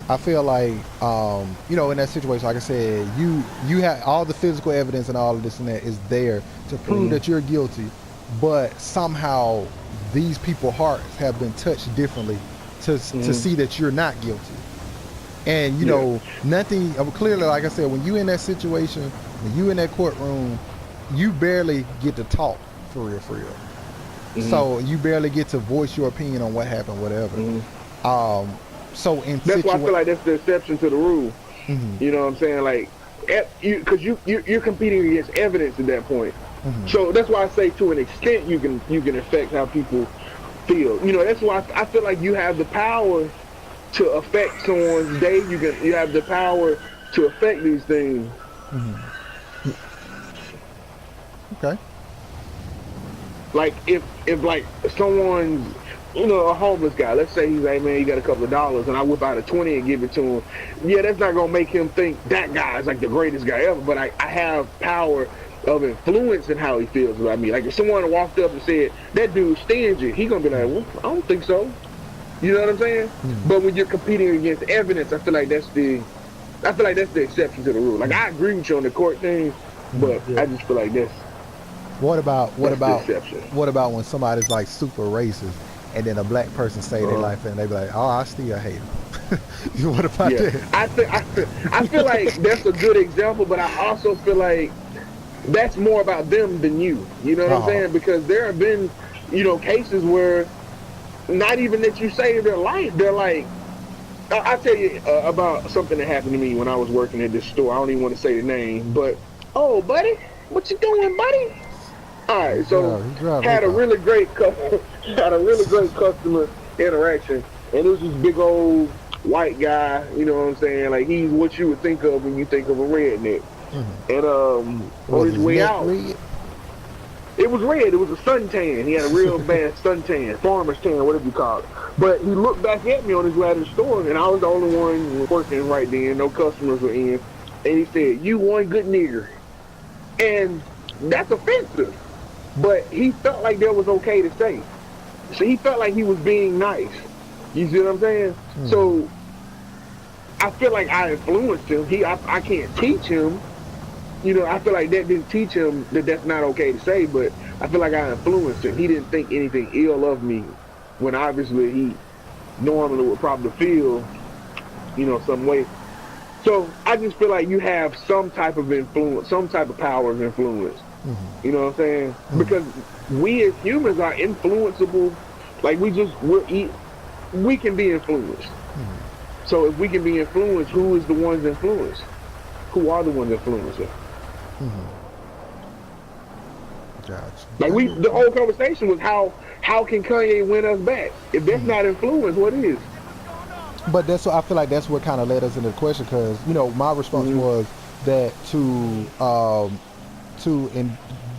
I feel like, in that situation, like I said, you have all the physical evidence and all of this and that is there to prove Mm-hmm. that you're guilty, but somehow these people's hearts have been touched differently to Mm-hmm. see that you're not guilty. And Yeah. nothing clearly, like I said, when you in that situation, when you in that courtroom, you barely get to talk for real, for real. Mm-hmm. So you barely get to voice your opinion on what happened, whatever. Mm-hmm. Um, so in That's why I feel situa, like that's the exception to the rule. hmm You know what I'm saying? Like, because you're competing against evidence at that point. hmm So that's why I say to an extent you can affect how people feel. That's why I feel like you have the power to affect someone's day. You have the power to affect these things. hmm okay, Like if like someone's a homeless guy. Let's say he's like, man, you got a couple of dollars, and I whip out a 20 and give it to him. Yeah, that's not gonna make him think that guy is like the greatest guy ever. But I have power of influence in how he feels about me. Like if someone walked up and said that dude's stingy, he gonna be like, well, I don't think so. You know what I'm saying? hmm But when you're competing against evidence, I feel like that's the exception to the rule. Like I agree with you on the court thing, hmm but Yeah. I just feel like what about what that's the about exception. what about when somebody's like super racist, and then a black person say their Uh, life and they be like, oh, I still hate him. What about yeah, that? I feel like that's a good example, but I also feel like that's more about them than you. You know what I'm Oh, saying? Because there have been, cases where not even that you save their life, they're like, I'll tell you about something that happened to me when I was working at this store. I don't even want to say the name, but oh, buddy, what you doing, buddy? All right, so he drive their had a car. really great had a really great customer interaction, and it was this big old white guy. You know what I'm saying? Like he's what you would think of when you think of a redneck. hmm And on Was his his way neck out, red? it was red. It was a suntan. He had a real bad suntan, farmer's tan, whatever you call it. But he looked back at me on his way out of the store, and I was the only one working right then. No customers were in, and he said, "You one good nigger," and that's offensive. But he felt like that was okay to say. So he felt like he was being nice. You see what I'm saying? hmm So I feel like I influenced him. I can't teach him. I feel like that didn't teach him that that's not okay to say, but I feel like I influenced him. He didn't think anything ill of me when obviously he normally would probably feel, some way. So I just feel like you have some type of influence, some type of power of influence. hmm You know what I'm saying? hmm Because we as humans are influenceable. Like we can be influenced. hmm So if we can be influenced, who is the ones influenced? Who are the ones influencing? hmm Gotcha. Like I get the you. whole conversation was how can Kanye win us back? If that's hmm not influence, what is? But that's what I feel like. That's what kind of led us into the question, because my response Mm-hmm. was that to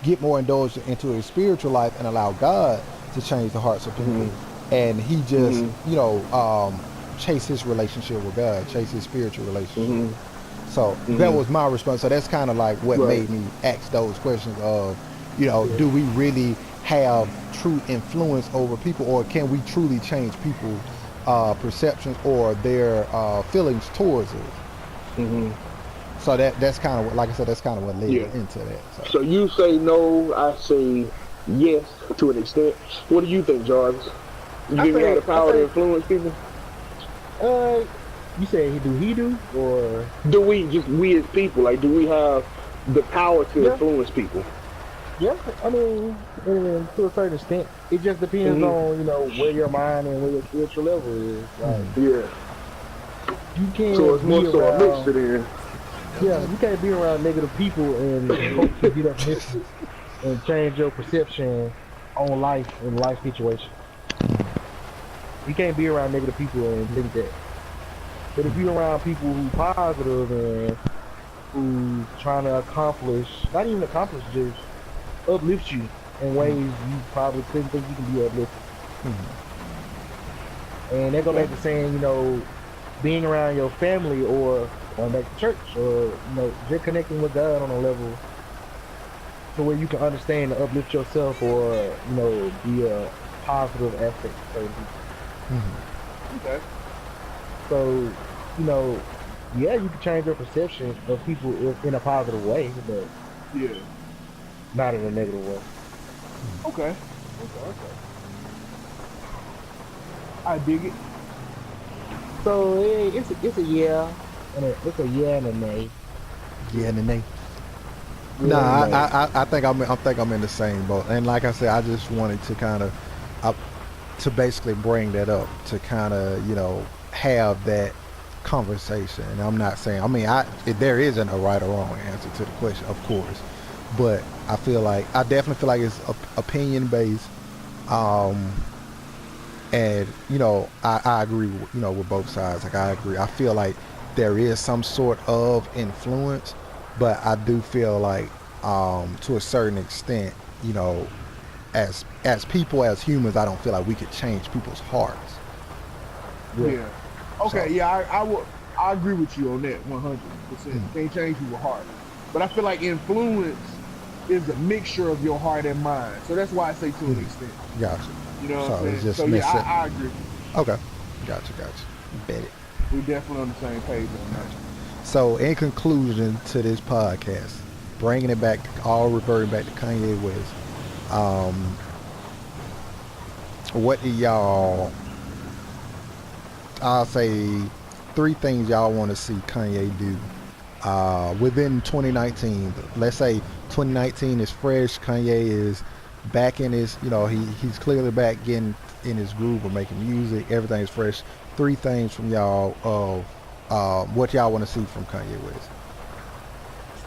get more indulged into a spiritual life and allow God to change the hearts of Mm-hmm. people, and he just Mm-hmm. chase his relationship with God, chase his spiritual relationship. Mm-hmm. So that Mm-hmm. was my response. So that's kind of like what Right. made me ask those questions of, Yeah. do we really have true influence over people, or can we truly change people's perceptions or their feelings towards us? Mm-hmm. So that's kind of what, like I said, that's kind of what led Yeah. into that. So So you say no, I say yes to an extent. What do you think, Jarvis? You I think we have the say, I power to say, influence people? uh, you say he do, or Do we as people, like, do we have the power to yeah, influence people? yeah. I mean, to a certain extent, it just depends Mm-hmm. on where your mind and where your spiritual level is. Like hmm Yeah. you So it's can't more be so a around, mixture then. yeah, you can't be around negative people and hope to get up and change your perception on life and life situation. You can't be around negative people and think that. But if you're around people who positive and who trying to accomplish, not even accomplish, just uplift you in ways you probably couldn't think you can be uplifted. hmm And that go back to saying, being around your family or going back to church or, just connecting with God on a level to where you can understand and uplift yourself or, be a positive aspect of certain people. hmm Okay. So you know, yeah, you can change your perception of people in a positive way, but Yeah. not in a negative way. Okay. I dig it. So it's a yeah, and it's a yeah and a nay. Yeah, and they. Yeah Nah, and a nay. I think I'm in the same boat. And like I said, I just wanted to kind of, to basically bring that up to kind of have that conversation. And I'm not saying, I mean, there isn't a right or wrong answer to the question, of course, but I definitely feel like it's opinion based. Um, and I agree with, with both sides. Like I agree. I feel like there is some sort of influence, but I do feel like to a certain extent, you know, as people, as humans, I don't feel like we could change people's hearts. Yeah. Okay. So, Yeah, I agree with you on that 100%. Can't change people's heart, but I feel like influence is a mixture of your heart and mind. So that's why I say to an extent. gotcha. You know what So I'm it's saying? just So yeah, I agree. Okay, gotcha. Bet it. We definitely on the same page on that. So, in conclusion to this podcast, bringing it back, all reverting back to Kanye West, um, what do y'all, I'll say 3 things y'all want to see Kanye do within 2019. Let's say 2019 is fresh. Kanye is back in his, he's clearly back getting in his groove of making music. Everything is fresh. 3 things from y'all of what y'all want to see from Kanye West.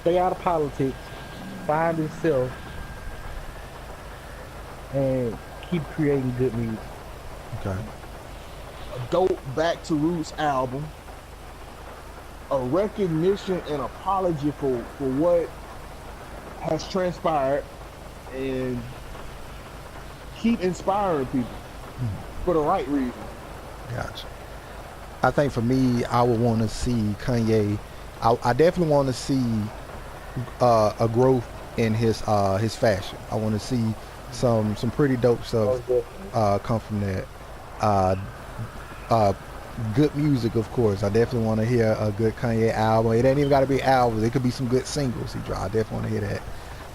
Stay out of politics, find himself, and keep creating good music. Okay. A dope Back to Roots album, a recognition and apology for what has transpired, and keep inspiring people for the right reason. Gotcha. I think for me, I would want to see Kanye. I definitely want to see a growth in his fashion. I want to see some pretty dope stuff come from that. Good music, of course. I definitely want to hear a good Kanye album. It ain't even got to be albums. It could be some good singles he dropped. I definitely want to hear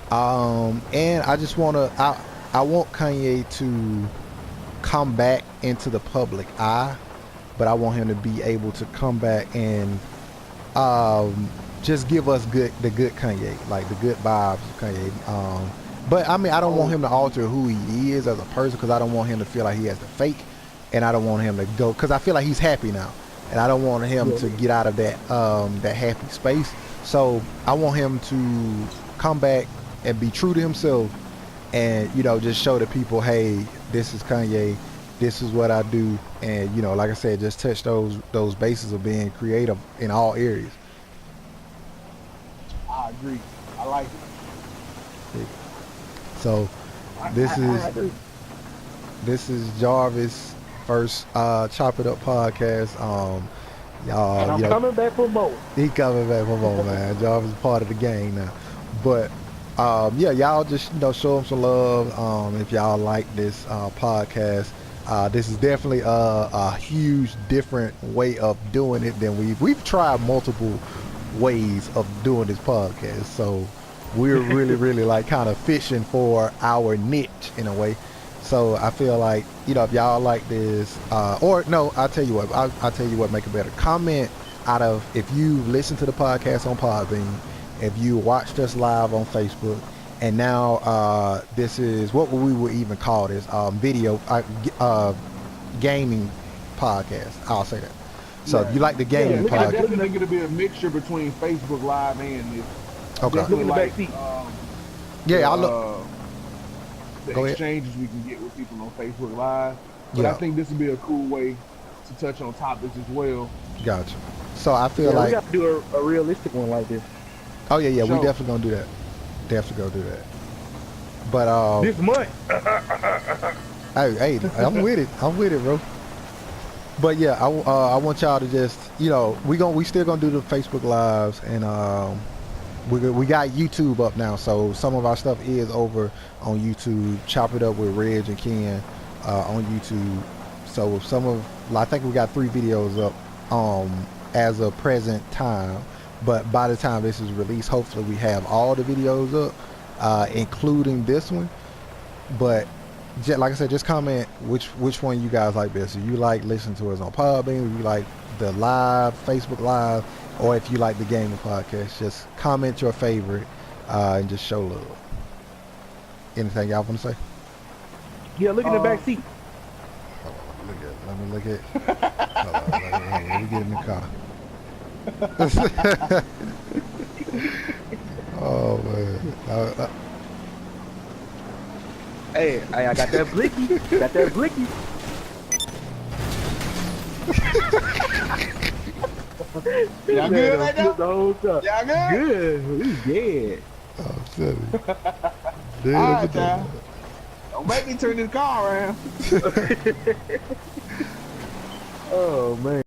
that. And I just want to. I want Kanye to come back into the public eye, but I want him to be able to come back and just give us the good Kanye, like the good vibes of Kanye. But I mean, I don't want him to alter who he is as a person, because I don't want him to feel like he has to fake, and I don't want him to go, because I feel like he's happy now, and I don't want him to get out of that happy space. So I want him to come back and be true to himself, and just show the people, hey, this is Kanye, this is what I do, and like I said, just touch those bases of being creative in all areas. I agree. I like it. So this is Jarvis' first Chop It Up podcast. Y'all, And I'm coming back for more. He coming back for more, man. Jarvis is part of the gang now. But yeah, y'all just show him some love. If y'all like this podcast, this is definitely a huge different way of doing it than we've tried multiple ways of doing this podcast. So we're really like kind of fishing for our niche in a way. So I feel like, if y'all like this, or no, I'll tell you what, make it better. Comment if you listen to the podcast on Podbean, if you watched us live on Facebook, and now this is what we would even call this video gaming podcast. I'll say that. So if you like the gaming I podcast, definitely think it'll be a mixture between Facebook Live and this. okay. Definitely like, Yeah, I'll look. the Go ahead. exchanges we can get with people on Facebook Live. But Yeah. I think this would be a cool way to touch on topics as well. Gotcha. So I feel We like, got to do a realistic one like this oh yeah, we Sure. definitely gonna do that. Definitely gonna do that. But this month. hey, I'm with it, bro. But yeah, I want y'all to just, we still gonna do the Facebook lives, and we got YouTube up now, so some of our stuff is over on YouTube. Chop It Up with Reg and Ken on YouTube. So I think we got 3 videos up as of present time. But by the time this is released, hopefully we have all the videos up, including this one. But like I said, just comment which one you guys like best. If you like listening to us on Podbean, if you like the live Facebook Live, or if you like the gaming podcast, just comment your favorite and just show love. Anything y'all want to say? Yeah, look in the back seat. Hold on, let me look at. Hold on, let me get in the car. Oh man. Hey, I got that blicky. Got that blicky. Y'all good right now? The whole time. Y'all good? Good. We dead. Oh, silly. All right, now. Don't make me turn this car around. Oh man.